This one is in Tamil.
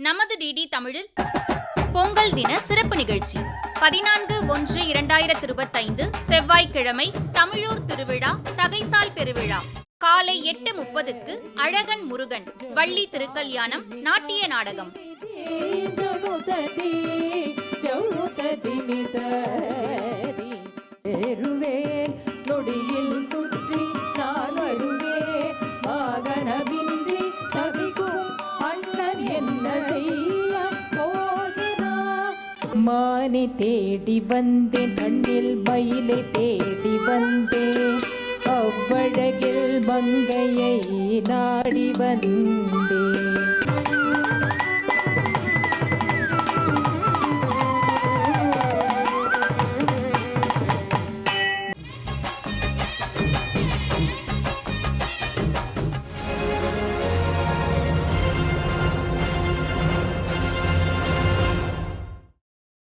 நமது டிடி தமிழில் பொங்கல் தின சிறப்பு நிகழ்ச்சி 14/1/2025 செவ்வாய்க்கிழமை தமிழூர் திருவிழா தகைசால் பெருவிழா காலை 8:30க்கு அழகன் முருகன் வள்ளி திருக்கல்யாணம் நாட்டிய நாடகம். மானை தேடி வந்தேன், கண்ணில் மயிலை தேடி வந்தேன், அவ்வழகில் மங்கையை நாடி வந்தேன்.